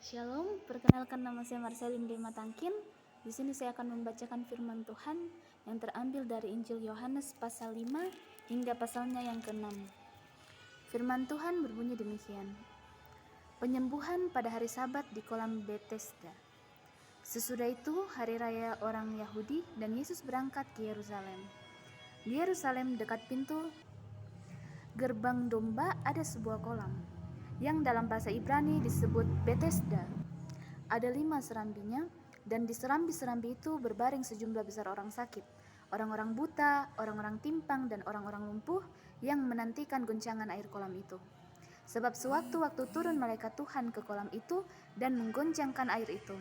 Shalom, perkenalkan nama saya Marcelin D. Matangkin. Di sini saya akan membacakan firman Tuhan yang terambil dari Injil Yohanes pasal 5 hingga pasalnya yang ke-6. Firman Tuhan berbunyi demikian. Penyembuhan pada hari Sabat di kolam Betesda. Sesudah itu hari raya orang Yahudi dan Yesus berangkat ke Yerusalem. Di Yerusalem dekat pintu gerbang domba ada sebuah kolam yang dalam bahasa Ibrani disebut Betesda. Ada 5 serambinya, dan di serambi-serambi itu berbaring sejumlah besar orang sakit, orang-orang buta, orang-orang timpang, dan orang-orang lumpuh yang menantikan goncangan air kolam itu. Sebab sewaktu-waktu turun malaikat Tuhan ke kolam itu dan menggoncangkan air itu.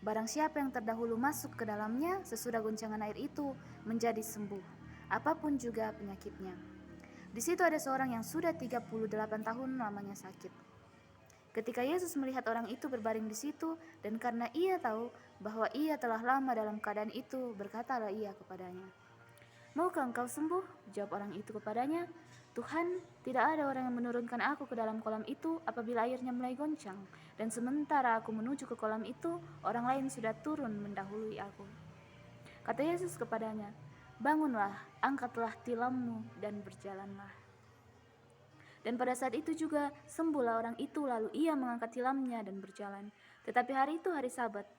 Barang siapa yang terdahulu masuk ke dalamnya sesudah goncangan air itu menjadi sembuh, apapun juga penyakitnya. Di situ ada seorang yang sudah 38 tahun lamanya sakit. Ketika Yesus melihat orang itu berbaring di situ, dan karena ia tahu bahwa ia telah lama dalam keadaan itu, berkatalah ia kepadanya, "Maukah engkau sembuh?" Jawab orang itu kepadanya, "Tuhan, tidak ada orang yang menurunkan aku ke dalam kolam itu apabila airnya mulai goncang, dan sementara aku menuju ke kolam itu, orang lain sudah turun mendahului aku." Kata Yesus kepadanya, "Bangunlah, angkatlah tilammu dan berjalanlah." Dan pada saat itu juga sembuhlah orang itu, lalu ia mengangkat tilamnya dan berjalan. Tetapi hari itu hari Sabat.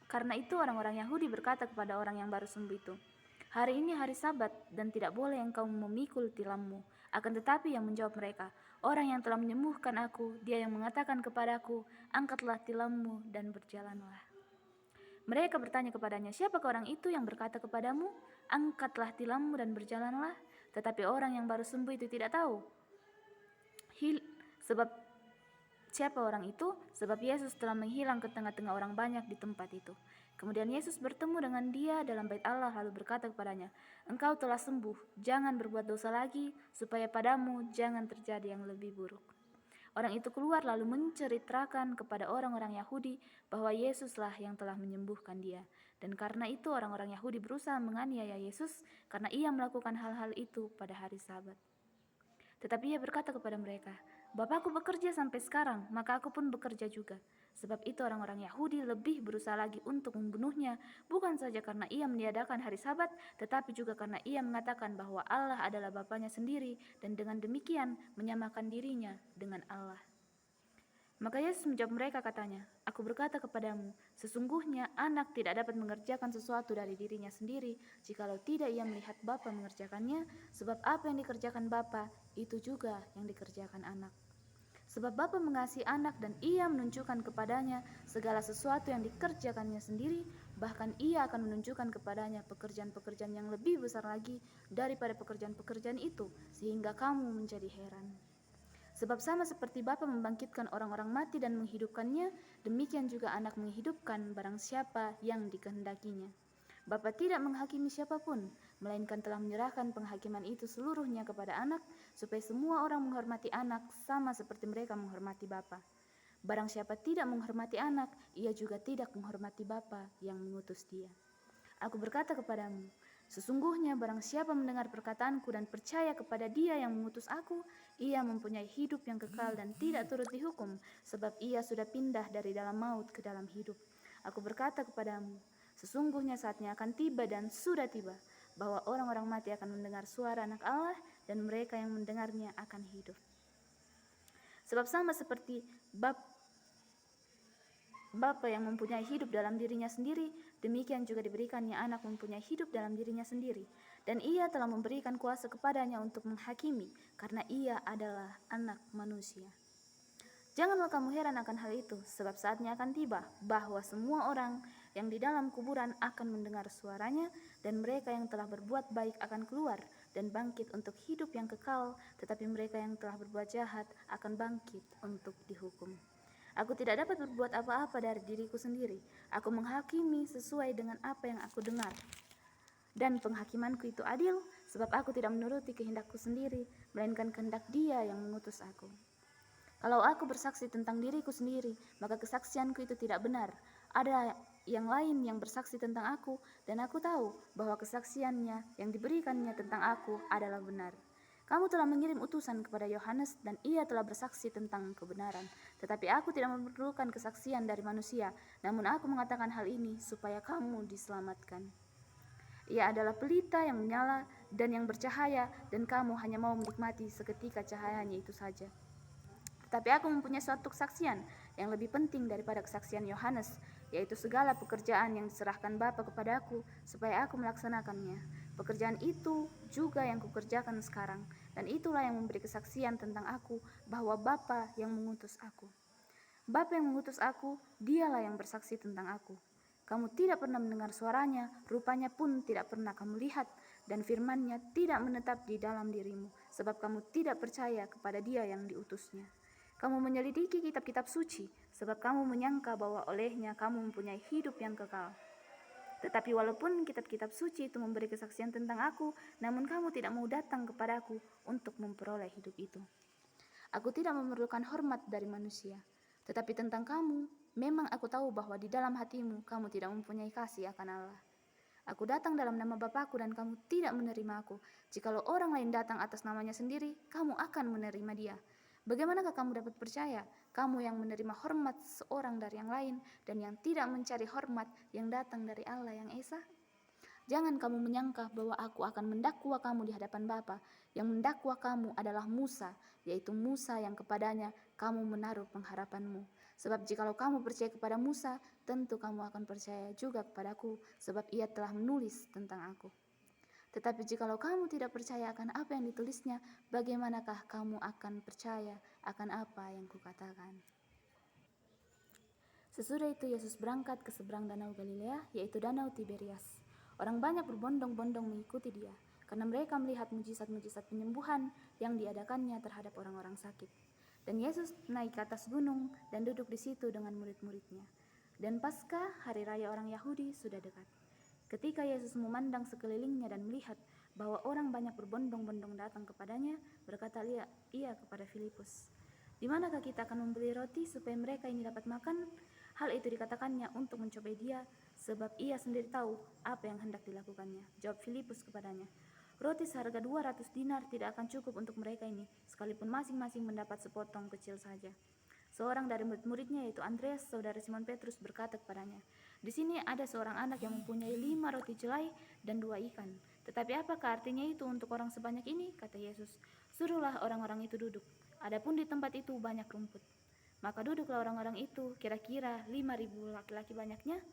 Karena itu orang-orang Yahudi berkata kepada orang yang baru sembuh itu, "Hari ini hari Sabat dan tidak boleh engkau memikul tilammu." Akan tetapi yang menjawab mereka, "Orang yang telah menyembuhkan aku, dia yang mengatakan kepadaku, angkatlah tilammu dan berjalanlah." Mereka bertanya kepadanya, "Siapakah orang itu yang berkata kepadamu, angkatlah tilammu dan berjalanlah?" Tetapi orang yang baru sembuh itu tidak tahu sebab siapa orang itu, sebab Yesus telah menghilang ke tengah-tengah orang banyak di tempat itu. Kemudian Yesus bertemu dengan dia dalam bait Allah lalu berkata kepadanya, "Engkau telah sembuh, jangan berbuat dosa lagi, supaya padamu jangan terjadi yang lebih buruk." Orang itu keluar lalu menceritakan kepada orang-orang Yahudi bahwa Yesuslah yang telah menyembuhkan dia. Dan karena itu orang-orang Yahudi berusaha menganiaya Yesus karena ia melakukan hal-hal itu pada hari Sabat. Tetapi ia berkata kepada mereka, "Bapakku bekerja sampai sekarang, maka aku pun bekerja juga." Sebab itu orang-orang Yahudi lebih berusaha lagi untuk membunuhnya, bukan saja karena ia meniadakan hari Sabat, tetapi juga karena ia mengatakan bahwa Allah adalah Bapanya sendiri dan dengan demikian menyamakan dirinya dengan Allah. Maka Yesus menjawab mereka katanya, "Aku berkata kepadamu, sesungguhnya anak tidak dapat mengerjakan sesuatu dari dirinya sendiri, jikalau tidak ia melihat Bapa mengerjakannya, sebab apa yang dikerjakan Bapa, itu juga yang dikerjakan anak. Sebab Bapa mengasihi anak dan ia menunjukkan kepadanya segala sesuatu yang dikerjakannya sendiri, bahkan ia akan menunjukkan kepadanya pekerjaan-pekerjaan yang lebih besar lagi daripada pekerjaan-pekerjaan itu, sehingga kamu menjadi heran. Sebab sama seperti Bapa membangkitkan orang-orang mati dan menghidupkannya, demikian juga anak menghidupkan barang siapa yang dikehendakinya. Bapa tidak menghakimi siapapun, melainkan telah menyerahkan penghakiman itu seluruhnya kepada anak, supaya semua orang menghormati anak sama seperti mereka menghormati Bapa. Barang siapa tidak menghormati anak, ia juga tidak menghormati Bapa yang mengutus dia. Aku berkata kepadamu, sesungguhnya barang siapa mendengar perkataanku dan percaya kepada dia yang mengutus aku, ia mempunyai hidup yang kekal dan tidak turut dihukum, sebab ia sudah pindah dari dalam maut ke dalam hidup. Aku berkata kepadamu, sesungguhnya saatnya akan tiba dan sudah tiba, bahwa orang-orang mati akan mendengar suara Anak Allah, dan mereka yang mendengarnya akan hidup. Sebab sama seperti Bapa yang mempunyai hidup dalam dirinya sendiri, demikian juga diberikannya anak mempunyai hidup dalam dirinya sendiri. Dan ia telah memberikan kuasa kepadanya untuk menghakimi, karena ia adalah anak manusia. Janganlah kamu heran akan hal itu, sebab saatnya akan tiba, bahwa semua orang yang di dalam kuburan akan mendengar suaranya, dan mereka yang telah berbuat baik akan keluar dan bangkit untuk hidup yang kekal, tetapi mereka yang telah berbuat jahat akan bangkit untuk dihukum. Aku tidak dapat berbuat apa-apa dari diriku sendiri. Aku menghakimi sesuai dengan apa yang aku dengar. Dan penghakimanku itu adil, sebab aku tidak menuruti kehendakku sendiri, melainkan kehendak Dia yang mengutus aku. Kalau aku bersaksi tentang diriku sendiri, maka kesaksianku itu tidak benar. Ada yang lain yang bersaksi tentang aku, dan aku tahu bahwa kesaksiannya yang diberikannya tentang aku adalah benar. Kamu telah mengirim utusan kepada Yohanes dan ia telah bersaksi tentang kebenaran. Tetapi aku tidak memerlukan kesaksian dari manusia, namun aku mengatakan hal ini supaya kamu diselamatkan. Ia adalah pelita yang menyala dan yang bercahaya, dan kamu hanya mau menikmati seketika cahayanya itu saja. Tetapi aku mempunyai suatu kesaksian yang lebih penting daripada kesaksian Yohanes, yaitu segala pekerjaan yang diserahkan Bapa kepadaku supaya aku melaksanakannya. Pekerjaan itu juga yang kukerjakan sekarang, dan itulah yang memberi kesaksian tentang aku bahwa Bapa yang mengutus aku. Bapa yang mengutus aku, dialah yang bersaksi tentang aku. Kamu tidak pernah mendengar suaranya, rupanya pun tidak pernah kamu lihat, dan firman-Nya tidak menetap di dalam dirimu, sebab kamu tidak percaya kepada Dia yang diutusnya. Kamu menyelidiki kitab-kitab suci, sebab kamu menyangka bahwa olehnya kamu mempunyai hidup yang kekal. Tetapi walaupun kitab-kitab suci itu memberi kesaksian tentang aku, namun kamu tidak mau datang kepadaku untuk memperoleh hidup itu. Aku tidak memerlukan hormat dari manusia, tetapi tentang kamu, memang aku tahu bahwa di dalam hatimu kamu tidak mempunyai kasih akan Allah. Aku datang dalam nama Bapakku dan kamu tidak menerima aku. Jikalau orang lain datang atas namanya sendiri, kamu akan menerima dia. Bagaimanakah kamu dapat percaya, kamu yang menerima hormat seorang dari yang lain dan yang tidak mencari hormat yang datang dari Allah yang Esa? Jangan kamu menyangka bahwa aku akan mendakwa kamu di hadapan Bapa. Yang mendakwa kamu adalah Musa, yaitu Musa yang kepadanya kamu menaruh pengharapanmu. Sebab jikalau kamu percaya kepada Musa, tentu kamu akan percaya juga kepadaku, sebab ia telah menulis tentang aku. Tetapi jikalau kamu tidak percaya akan apa yang ditulisnya, bagaimanakah kamu akan percaya akan apa yang kukatakan? Sesudah itu Yesus berangkat ke seberang danau Galilea, yaitu danau Tiberias. Orang banyak berbondong-bondong mengikuti dia, karena mereka melihat mujizat-mujizat penyembuhan yang diadakannya terhadap orang-orang sakit. Dan Yesus naik ke atas gunung dan duduk di situ dengan murid-muridnya. Dan Paskah, hari raya orang Yahudi, sudah dekat. Ketika Yesus memandang sekelilingnya dan melihat bahwa orang banyak berbondong-bondong datang kepadanya, berkata ia kepada Filipus, "Di manakah kita akan membeli roti supaya mereka ini dapat makan?" Hal itu dikatakannya untuk mencobai dia, sebab ia sendiri tahu apa yang hendak dilakukannya. Jawab Filipus kepadanya, "Roti seharga 200 dinar tidak akan cukup untuk mereka ini, sekalipun masing-masing mendapat sepotong kecil saja." Seorang dari murid-muridnya, yaitu Andreas, saudara Simon Petrus, berkata kepadanya, "Di sini ada seorang anak yang mempunyai 5 roti jelai dan 2 ikan. Tetapi apakah artinya itu untuk orang sebanyak ini?" Kata Yesus, "Suruhlah orang-orang itu duduk. Adapun di tempat itu banyak rumput." Maka duduklah orang-orang itu, kira-kira 5.000 laki-laki banyaknya.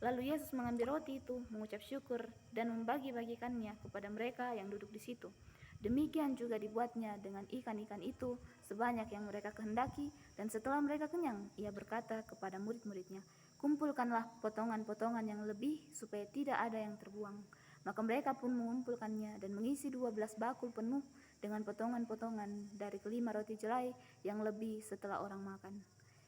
Lalu Yesus mengambil roti itu, mengucap syukur, dan membagi-bagikannya kepada mereka yang duduk di situ. Demikian juga dibuatnya dengan ikan-ikan itu sebanyak yang mereka kehendaki, dan setelah mereka kenyang, ia berkata kepada murid-muridnya, "Kumpulkanlah potongan-potongan yang lebih supaya tidak ada yang terbuang." Maka mereka pun mengumpulkannya dan mengisi 12 bakul penuh dengan potongan-potongan dari kelima roti jelai yang lebih setelah orang makan.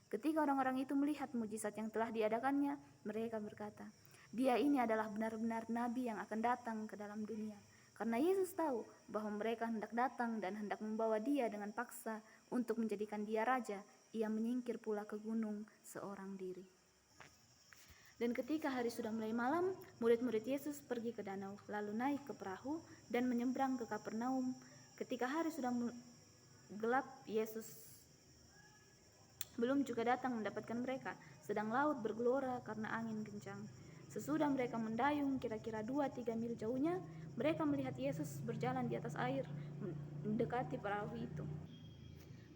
Ketika orang-orang itu melihat mujizat yang telah diadakannya, mereka berkata, "Dia ini adalah benar-benar nabi yang akan datang ke dalam dunia." Karena Yesus tahu bahwa mereka hendak datang dan hendak membawa dia dengan paksa untuk menjadikan dia raja, ia menyingkir pula ke gunung seorang diri. Dan ketika hari sudah mulai malam, murid-murid Yesus pergi ke danau, lalu naik ke perahu dan menyeberang ke Kapernaum. Ketika hari sudah gelap, Yesus belum juga datang mendapatkan mereka, sedang laut bergelora karena angin kencang. Sesudah mereka mendayung kira-kira 2-3 mil jauhnya, mereka melihat Yesus berjalan di atas air mendekati perahu itu.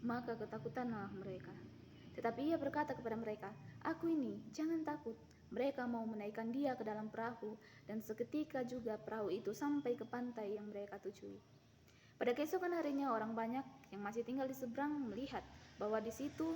Maka ketakutanlah mereka. Tetapi ia berkata kepada mereka, "Aku ini, jangan takut." Mereka mau menaikkan dia ke dalam perahu, dan seketika juga perahu itu sampai ke pantai yang mereka tujui. Pada keesokan harinya orang banyak yang masih tinggal di seberang melihat bahwa di situ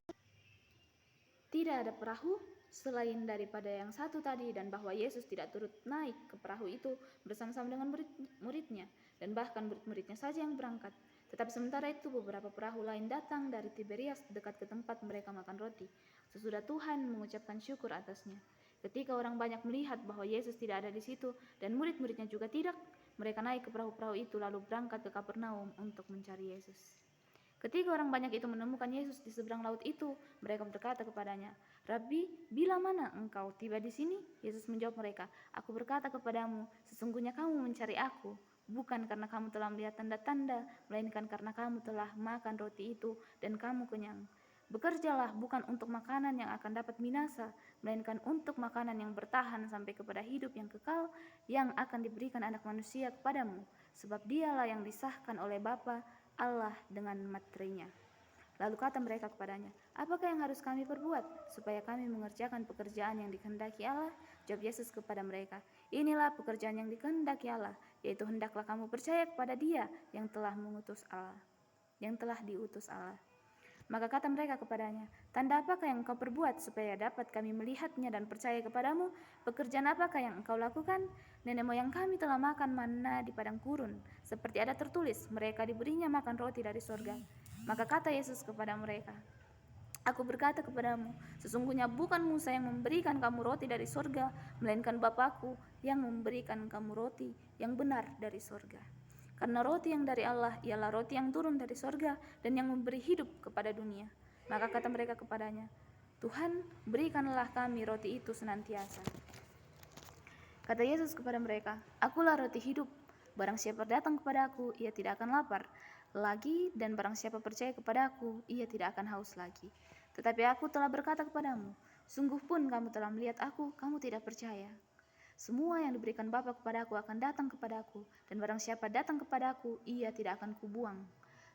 tidak ada perahu selain daripada yang satu tadi, dan bahwa Yesus tidak turut naik ke perahu itu bersama-sama dengan murid-muridnya, dan bahkan murid-muridnya saja yang berangkat. Tetapi sementara itu beberapa perahu lain datang dari Tiberias dekat ke tempat mereka makan roti, sesudah Tuhan mengucapkan syukur atasnya. Ketika orang banyak melihat bahwa Yesus tidak ada di situ dan murid-muridnya juga tidak, mereka naik ke perahu-perahu itu lalu berangkat ke Kapernaum untuk mencari Yesus. Ketika orang banyak itu menemukan Yesus di seberang laut itu, mereka berkata kepadanya, "Rabi, bila mana engkau tiba di sini?" Yesus menjawab mereka, "Aku berkata kepadamu, sesungguhnya kamu mencari aku, bukan karena kamu telah melihat tanda-tanda, melainkan karena kamu telah makan roti itu dan kamu kenyang. Bekerjalah bukan untuk makanan yang akan dapat binasa, melainkan untuk makanan yang bertahan sampai kepada hidup yang kekal, yang akan diberikan Anak Manusia kepadamu, sebab dialah yang disahkan oleh Bapa Allah dengan materinya. Lalu kata mereka kepadanya, apakah yang harus kami perbuat supaya kami mengerjakan pekerjaan yang dikehendaki Allah? Jawab Yesus kepada mereka, inilah pekerjaan yang dikehendaki Allah, yaitu hendaklah kamu percaya kepada Dia yang telah diutus Allah. Maka kata mereka kepadanya, tanda apakah yang engkau perbuat supaya dapat kami melihatnya dan percaya kepadamu? Pekerjaan apakah yang engkau lakukan? Nenek moyang kami telah makan manna di padang gurun, seperti ada tertulis, mereka diberinya makan roti dari sorga. Maka kata Yesus kepada mereka, Aku berkata kepadamu, sesungguhnya bukan Musa yang memberikan kamu roti dari sorga, melainkan Bapakku yang memberikan kamu roti yang benar dari sorga. Karena roti yang dari Allah ialah roti yang turun dari sorga dan yang memberi hidup kepada dunia. Maka kata mereka kepadanya, Tuhan, berikanlah kami roti itu senantiasa. Kata Yesus kepada mereka, Akulah roti hidup. Barang siapa datang kepadaku, ia tidak akan lapar lagi, dan barang siapa percaya kepadaku, ia tidak akan haus lagi. Tetapi aku telah berkata kepadamu, sungguh pun kamu telah melihat aku, kamu tidak percaya. Semua yang diberikan Bapa kepadaku akan datang kepadaku, dan barang siapa datang kepadaku, ia tidak akan kubuang.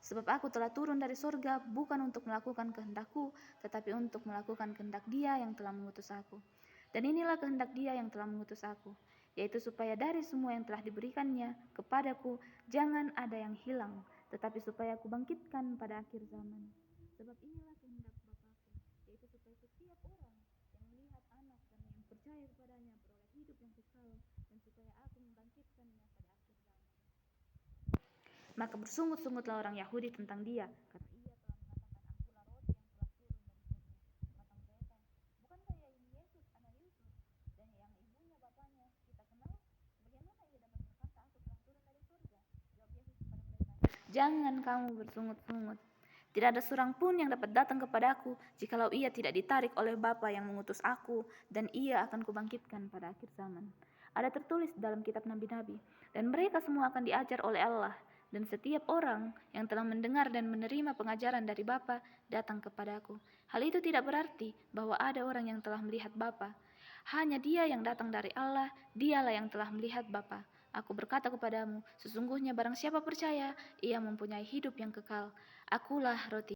Sebab aku telah turun dari sorga bukan untuk melakukan kehendakku, tetapi untuk melakukan kehendak Dia yang telah mengutus aku. Dan inilah kehendak Dia yang telah mengutus aku, yaitu supaya dari semua yang telah diberikannya kepadaku jangan ada yang hilang, tetapi supaya aku bangkitkan pada akhir zaman. Sebab inilah kehendak Bapakku, yaitu supaya setiap orang yang melihat Anak dan yang percaya kepadanya beroleh hidup yang kekal, dan supaya aku membangkitkannya pada akhir zaman. Maka bersungut-sungutlah orang Yahudi tentang Dia, karena Ia telah mengatakan, Akulah roti yang telah turun dari surga. Kata mereka, bukankah ia ini Yesus anak Yusuf, dan yang ibunya bapaknya kita kenal? Bagaimana ia dapat berkata, Aku telah turun dari surga? Jawab Yesus kepada mereka, jangan kamu bersungut-sungut. Tidak ada seorang pun yang dapat datang kepadaku jikalau ia tidak ditarik oleh Bapa yang mengutus aku, dan ia akan kubangkitkan pada akhir zaman. Ada tertulis dalam kitab nabi-nabi, dan mereka semua akan diajar oleh Allah, dan setiap orang yang telah mendengar dan menerima pengajaran dari Bapa datang kepadaku. Hal itu tidak berarti bahwa ada orang yang telah melihat Bapa. Hanya Dia yang datang dari Allah, Dialah yang telah melihat Bapa. Aku berkata kepadamu, sesungguhnya barang siapa percaya, ia mempunyai hidup yang kekal. Akulah roti